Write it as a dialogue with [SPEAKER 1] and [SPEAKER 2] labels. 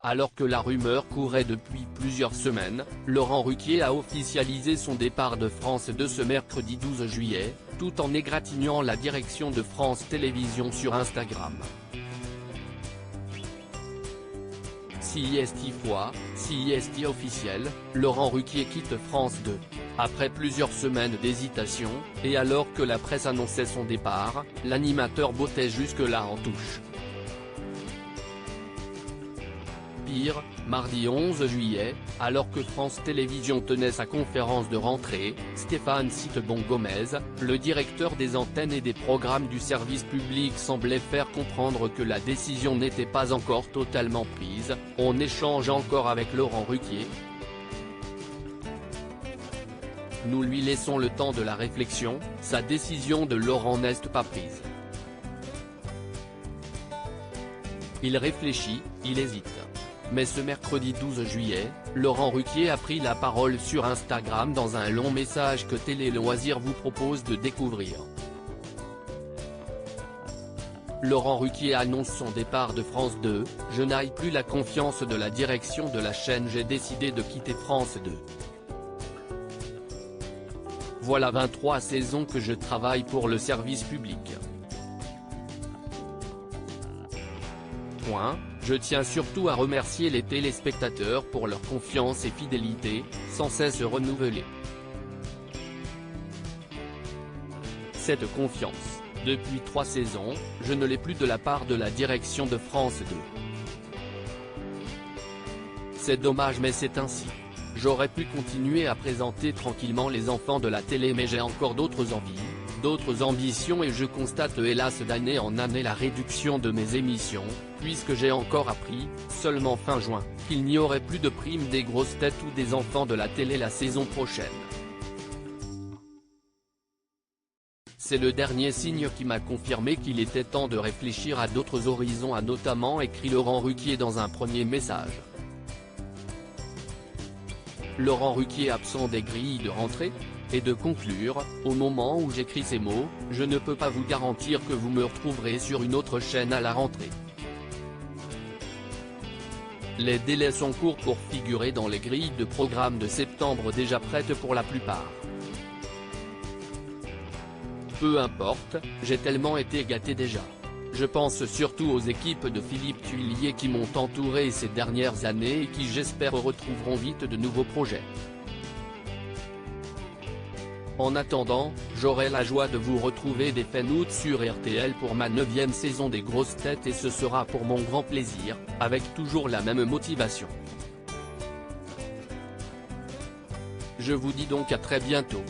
[SPEAKER 1] Alors que la rumeur courait depuis plusieurs semaines, Laurent Ruquier a officialisé son départ de France 2 ce mercredi 12 juillet, tout en égratignant la direction de France Télévisions sur Instagram. CIST officiel, Laurent Ruquier quitte France 2. Après plusieurs semaines d'hésitation, et alors que la presse annonçait son départ, l'animateur bottait jusque-là en touche. Pire, mardi 11 juillet, alors que France Télévisions tenait sa conférence de rentrée, Stéphane Citebon-Gomez, le directeur des antennes et des programmes du service public semblait faire comprendre que la décision n'était pas encore totalement prise. On échange encore avec Laurent Ruquier. Nous lui laissons le temps de la réflexion, sa décision de Laurent n'est pas prise. Il réfléchit, il hésite. Mais ce mercredi 12 juillet, Laurent Ruquier a pris la parole sur Instagram dans un long message que Télé Loisirs vous propose de découvrir. Laurent Ruquier annonce son départ de France 2, « Je n'ai plus la confiance de la direction de la chaîne, j'ai décidé de quitter France 2. Voilà 23 saisons que je travaille pour le service public. Je tiens surtout à remercier les téléspectateurs pour leur confiance et fidélité, sans cesse renouvelée. Cette confiance, depuis 3 saisons, je ne l'ai plus de la part de la direction de France 2. C'est dommage mais c'est ainsi. J'aurais pu continuer à présenter tranquillement les enfants de la télé mais j'ai encore d'autres envies, d'autres ambitions et je constate hélas d'année en année la réduction de mes émissions, puisque j'ai encore appris, seulement fin juin, qu'il n'y aurait plus de prime des grosses têtes ou des enfants de la télé la saison prochaine. C'est le dernier signe qui m'a confirmé qu'il était temps de réfléchir à d'autres horizons, a notamment écrit Laurent Ruquier dans un premier message. Laurent Ruquier absent des grilles de rentrée ? Et de conclure, au moment où j'écris ces mots, je ne peux pas vous garantir que vous me retrouverez sur une autre chaîne à la rentrée. Les délais sont courts pour figurer dans les grilles de programme de septembre déjà prêtes pour la plupart. Peu importe, j'ai tellement été gâté déjà. Je pense surtout aux équipes de Philippe Thuillier qui m'ont entouré ces dernières années et qui j'espère retrouveront vite de nouveaux projets. En attendant, j'aurai la joie de vous retrouver dès fin août sur RTL pour ma 9e saison des grosses têtes et ce sera pour mon grand plaisir, avec toujours la même motivation. Je vous dis donc à très bientôt.